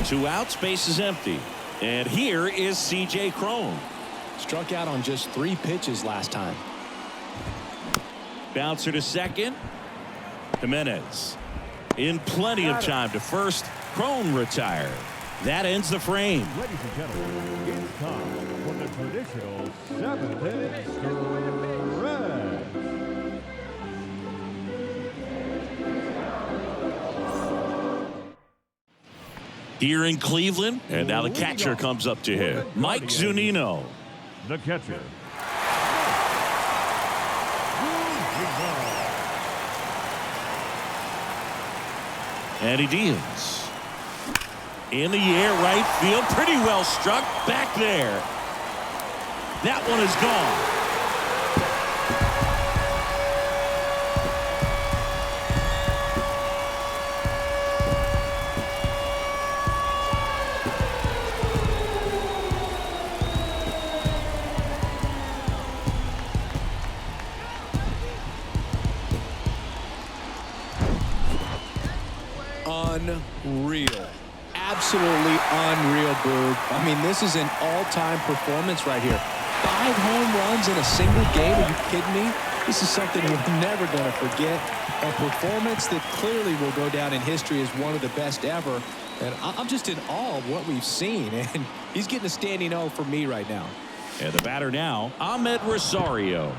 Two outs, base is empty. And here is C.J. Cron. Struck out on just 3 pitches last time. Bouncer to second. Jimenez in plenty of time to first. Cron retired. That ends the frame. Ladies and gentlemen, it's time for the traditional 7th stretch. Here in Cleveland, and now the catcher comes up to him. Mike Zunino. The catcher. And he deals. In the air, right field, pretty well struck. Back there. That one is gone. Unreal. Absolutely unreal, Boog. I mean, this is an all-time performance right here. 5 home runs in a single game. Are you kidding me? This is something we're never going to forget. A performance that clearly will go down in history as one of the best ever. And I'm just in awe of what we've seen. And he's getting a standing O for me right now. And the batter now, Ahmed Rosario.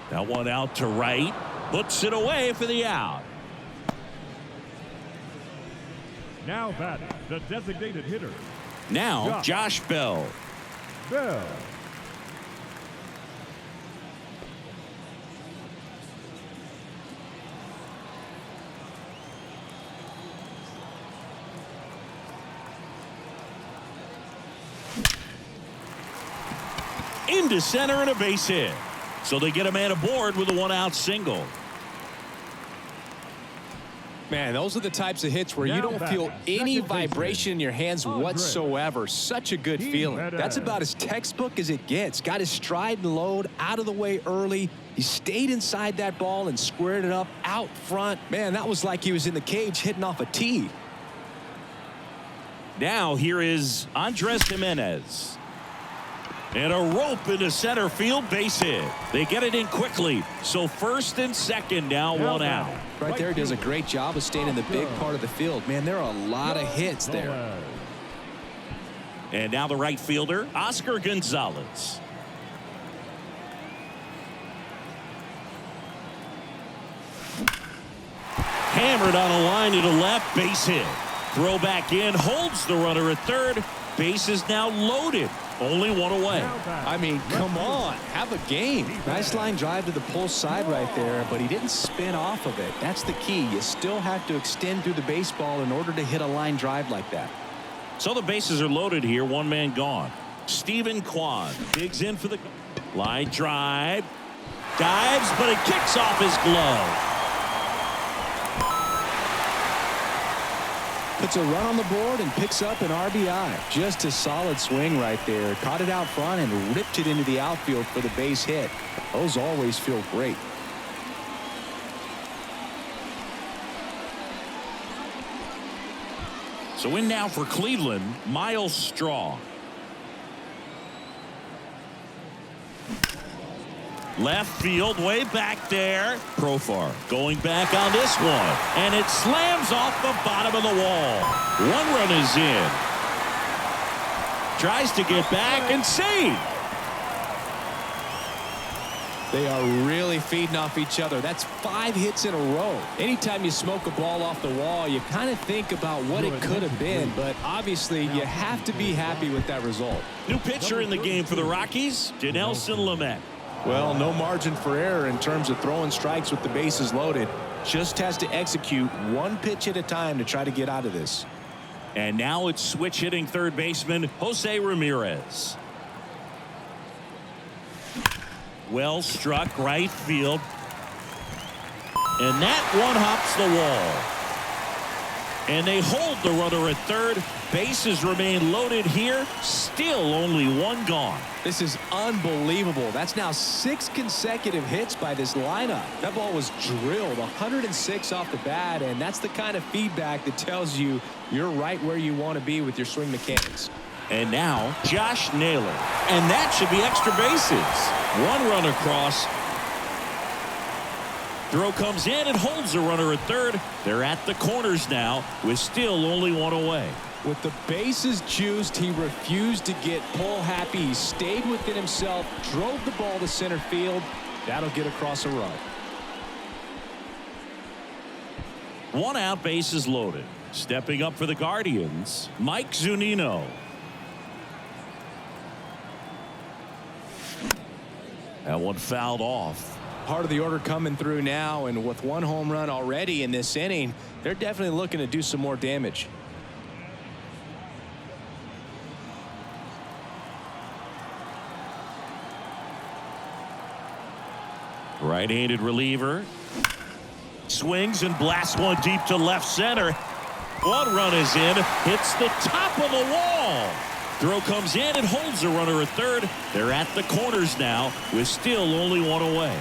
That one out to right. Puts it away for the out. Now batting, the designated hitter. Now, Josh Bell. Bell. Into center and a base hit. So they get a man aboard with a 1-out single. Man, those are the types of hits where you don't feel any vibration in your hands whatsoever. Such a good feeling. That's about as textbook as it gets. Got his stride and load out of the way early. He stayed inside that ball and squared it up out front. Man, that was like he was in the cage hitting off a tee. Now here is Andres Jimenez. And a rope into center field, base hit. They get it in quickly. So first and second, now 1 out. Right there, he does a great job of staying in the big part of the field. Man, there are a lot of hits there. And now the right fielder, Oscar Gonzalez. Hammered on a line to the left, base hit. Throw back in, holds the runner at third. Base is now loaded. Only 1 away. I mean, come on, have a game. Nice line drive to the pull side right there, but he didn't spin off of it. That's the key. You still have to extend through the baseball in order to hit a line drive like that. So the bases are loaded here, 1 man gone. Stephen Kwan digs in for the line drive. Dives, but it kicks off his glove. Puts a run on the board and picks up an RBI. Just a solid swing right there. Caught it out front and ripped it into the outfield for the base hit. Those always feel great. So in now for Cleveland, Miles Straw. Left field, way back there. Profar going back on this one. And it slams off the bottom of the wall. One run is in. Tries to get back and save. They are really feeding off each other. That's 5 hits in a row. Anytime you smoke a ball off the wall, you kind of think about what it could have been. But obviously, you have to be happy with that result. New pitcher in the game for the Rockies, Dinelson Lamet. Well, no margin for error in terms of throwing strikes with the bases loaded. Just has to execute one pitch at a time to try to get out of this. And now it's switch hitting third baseman Jose Ramirez. Well struck right field. And that one hops the wall. And they hold the runner at third. Bases remain loaded here. Still only one gone. This is unbelievable. That's now 6 consecutive hits by this lineup. That ball was drilled 106 off the bat, and that's the kind of feedback that tells you you're right where you want to be with your swing mechanics. And now Josh Naylor. And that should be extra bases. One run across. Throw comes in and holds the runner at third. They're at the corners now with still only one away. With the bases juiced, he refused to get pull happy. He stayed within himself, drove the ball to center field. That'll get across a run. One out, bases loaded. Stepping up for the Guardians, Mike Zunino. That one fouled off. Part of the order coming through now, and with 1 home run already in this inning, they're definitely looking to do some more damage. Right-handed reliever. Swings and blasts one deep to left center. One run is in. Hits the top of the wall. Throw comes in and holds the runner at third. They're at the corners now with still only one away.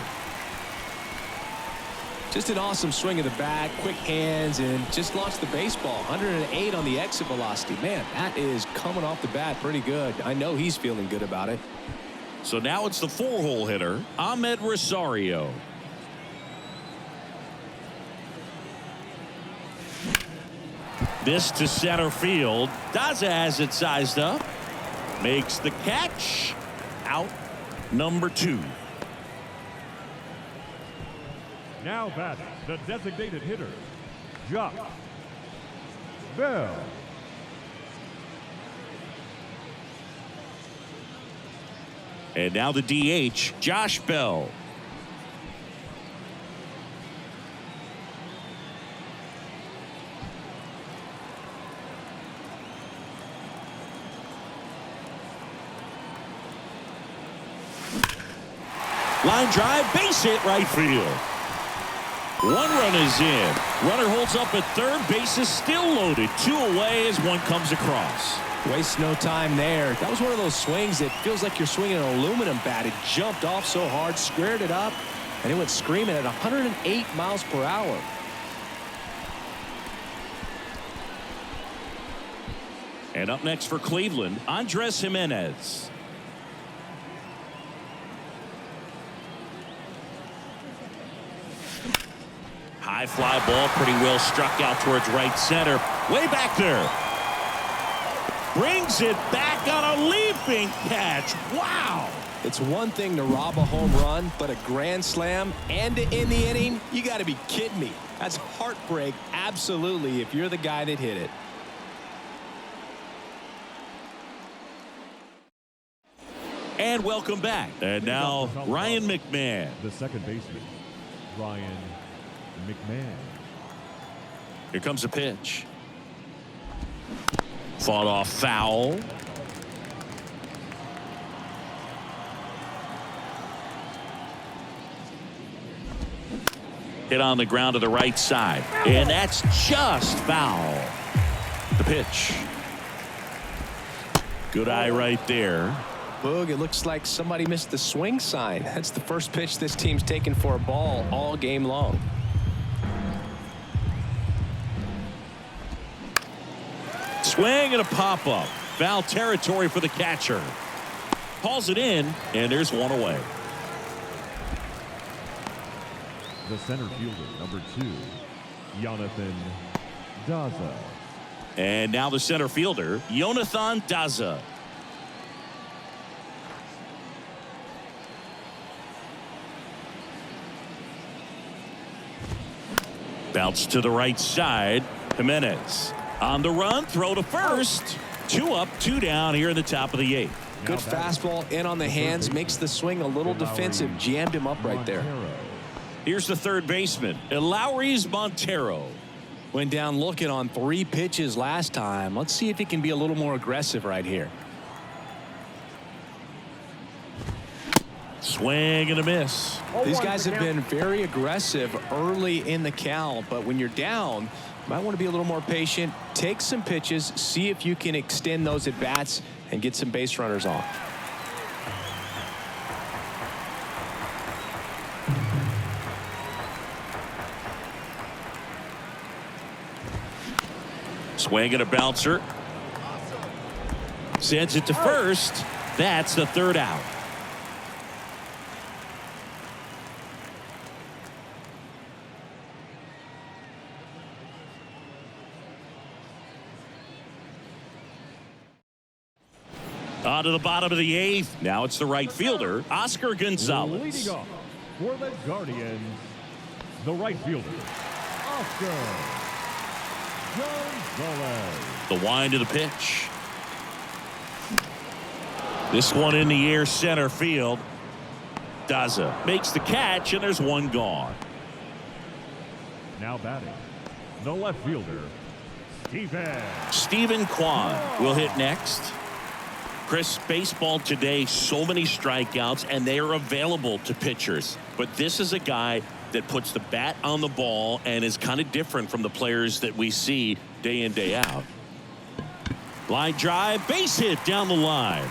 Just an awesome swing of the bat, quick hands, and just launched the baseball. 108 on the exit velocity. Man, that is coming off the bat pretty good. I know he's feeling good about it. So now it's the 4-hole hitter, Ahmed Rosario. This to center field. Daza has it sized up. Makes the catch. Out number 2. Now batting, the designated hitter, Josh Bell. And now the DH, Josh Bell. Line drive, base hit right field. One run is in. Runner holds up at third. Base is still loaded. 2 away as one comes across. Waste no time there. That was one of those swings that feels like you're swinging an aluminum bat. It jumped off so hard, squared it up, and it went screaming at 108 miles per hour. And up next for Cleveland, Andres Jimenez. High fly ball, pretty well struck out towards right center. Way back there. Brings it back on a leaping catch. Wow. It's one thing to rob a home run, but a grand slam and to end the inning, you got to be kidding me. That's heartbreak, absolutely, if you're the guy that hit it. And welcome back. And now Ryan McMahon. The second baseman, Ryan McMahon. Here comes a pitch. Fought off foul. Hit on the ground to the right side. And that's just foul. The pitch. Good eye right there. Boog, it looks like somebody missed the swing sign. That's the first pitch this team's taken for a ball all game long. Swing and a pop-up. Foul territory for the catcher. Hauls it in, and there's one away. The center fielder, number 2, Jonathan Daza. And now the center fielder, Jonathan Daza. Bounce to the right side. Jimenez on the run, throw to first. 2 up, 2 down here in the top of the 8th. Good fastball in on the hands, makes the swing a little defensive. Jammed him up right there. Here's the third baseman, Lowry's Montero. Went down looking on 3 pitches last time. Let's see if he can be a little more aggressive right here. Swing and a miss. These guys have been very aggressive early in the count, but when you're down, you might want to be a little more patient. Take some pitches, see if you can extend those at bats and get some base runners on. Swing and a bouncer. Sends it to first. That's the 3rd out. On to the bottom of the 8th. Now it's the right fielder, Oscar Gonzalez. Leading off for the Guardians, the right fielder, Oscar Gonzalez. The wind of the pitch. This one in the air, center field. Daza makes the catch, and there's one gone. Now batting, the left fielder, Stephen Kwan will hit next. Chris, baseball today, so many strikeouts, and they are available to pitchers. But this is a guy that puts the bat on the ball and is kind of different from the players that we see day in, day out. Line drive, base hit down the line.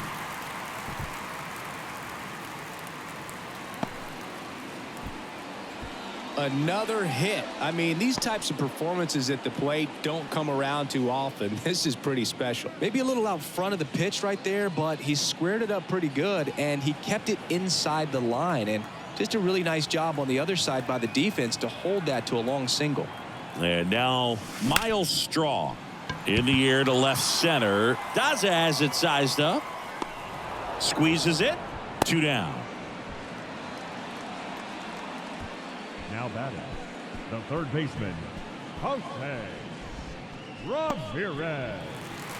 Another hit. I mean, these types of performances at the plate don't come around too often. This is pretty special. Maybe a little out front of the pitch right there, but he squared it up pretty good, and he kept it inside the line. And just a really nice job on the other side by the defense to hold that to a long single. And now Miles Straw in the air to left center. Daza has it sized up. Squeezes it. 2 down. Now batting, the third baseman, Jose Ramirez.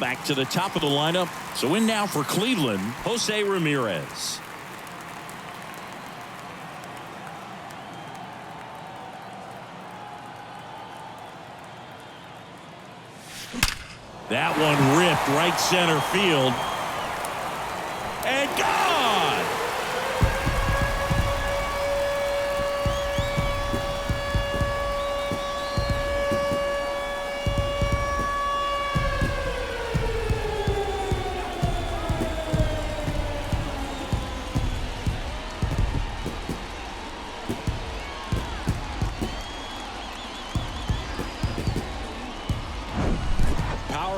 Back to the top of the lineup. So in now for Cleveland, Jose Ramirez. That one ripped right center field. And gone!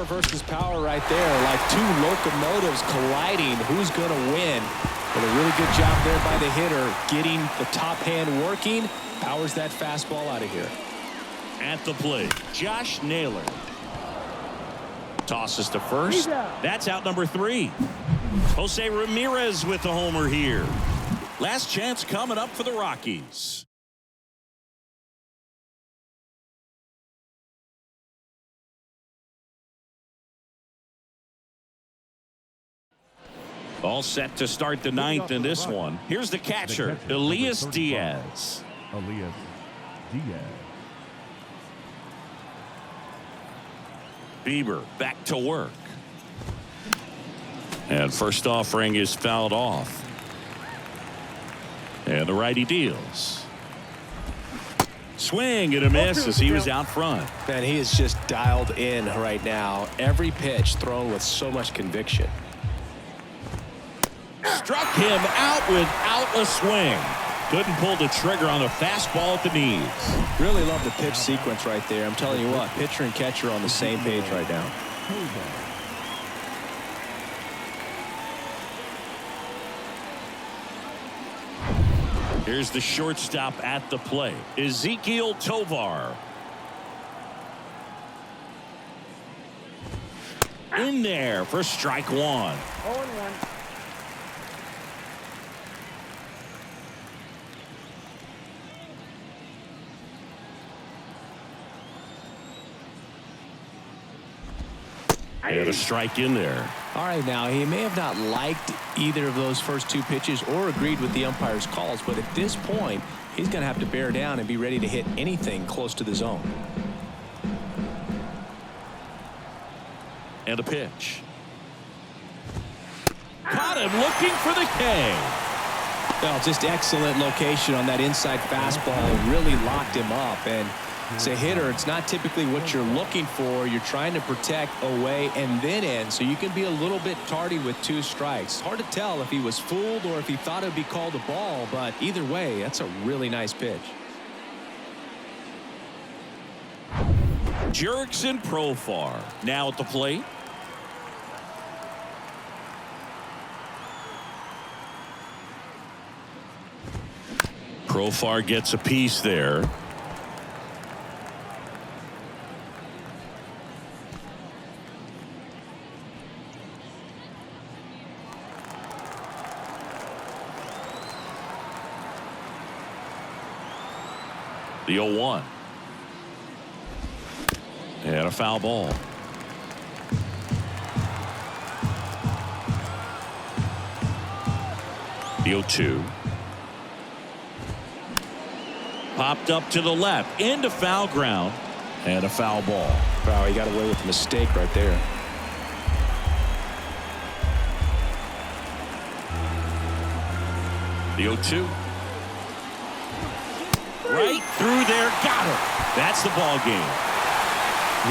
Versus power right there, like 2 locomotives colliding. Who's going to win? But a really good job there by the hitter, getting the top hand working. Powers that fastball out of here. At the plate, Josh Naylor tosses to first. That's out number 3. Jose Ramirez with the homer here. Last chance coming up for the Rockies. All set to start the 9th in this one. Here's the catcher, Elias Diaz. Elias Diaz. Bieber back to work. And first offering is fouled off. And the righty deals. swing and a miss as he was out front. Man, he is just dialed in right now. Every pitch thrown with so much conviction. Struck him out without a swing. Couldn't pull the trigger on the fastball at the knees. Really love the pitch sequence right there. I'm telling you what, pitcher and catcher are on the same page right now. Here's the shortstop at the plate, Ezekiel Tovar. In there for strike one. 0-1. And a strike in there. All right, now he may have not liked either of those first two pitches or agreed with the umpire's calls, but at this point, he's going to have to bear down and be ready to hit anything close to the zone. And a pitch. Caught him looking for the K. Well, just excellent location on that inside fastball. Really locked him up. And as a hitter, it's not typically what you're looking for. You're trying to protect away and then in, so you can be a little bit tardy with two strikes. Hard to tell if he was fooled or if he thought it would be called a ball, but either way, that's a really nice pitch. Jurickson Profar now at the plate. Profar gets a piece there. The 0-1. And a foul ball. The 0-2. Popped up to the left into foul ground and a foul ball. Wow, he got away with a mistake right there. The 0-2. Right through there, got it. That's the ball game.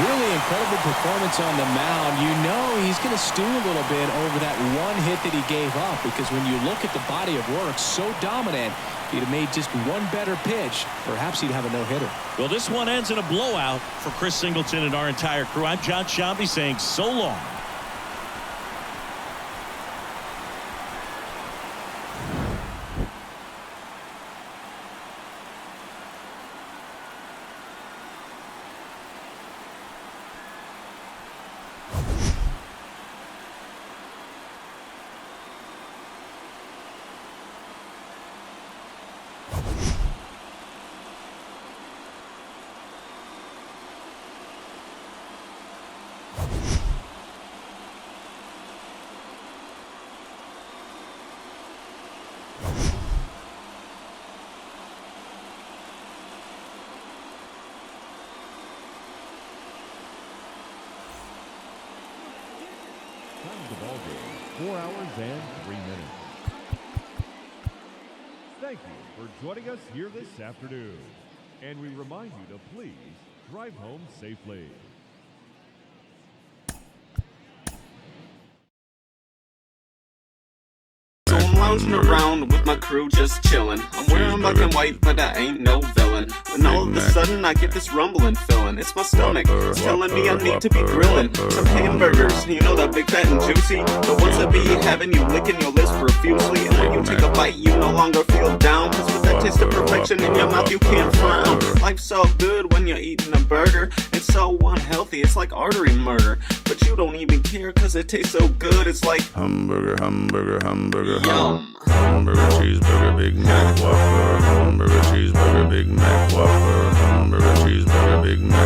Really incredible performance on the mound. You know he's going to stew a little bit over that one hit that he gave up, because when you look at the body of work, so dominant, if he'd have made just one better pitch, perhaps he'd have a no-hitter. Well, this one ends in a blowout for Chris Singleton and our entire crew. I'm John Shambi saying so long. Time of the ball game, 4 hours and 3 minutes. Thank you for joining us here this afternoon. And we remind you to please drive home safely. So I'm lounging around with my crew just chillin'. I'm wearing black and white, but I ain't no villain. When all of a sudden I get this rumbling feeling. It's my stomach, it's telling me I need to be grilling some hamburgers, you know, that big fat and juicy, the ones that be having you licking your lips profusely. And when you take a bite, you no longer feel down, cause with that taste of perfection in your mouth, you can't frown. Life's so good when you're eating a burger. It's so unhealthy, it's like artery murder. But you don't even care cause it tastes so good. It's like Hamburger, hamburger, hamburger, yum. hamburger, cheeseburger, Big Mac, Whopper, hamburger, cheeseburger, Big Mac, Whopper, hamburger, cheeseburger, Big Mac.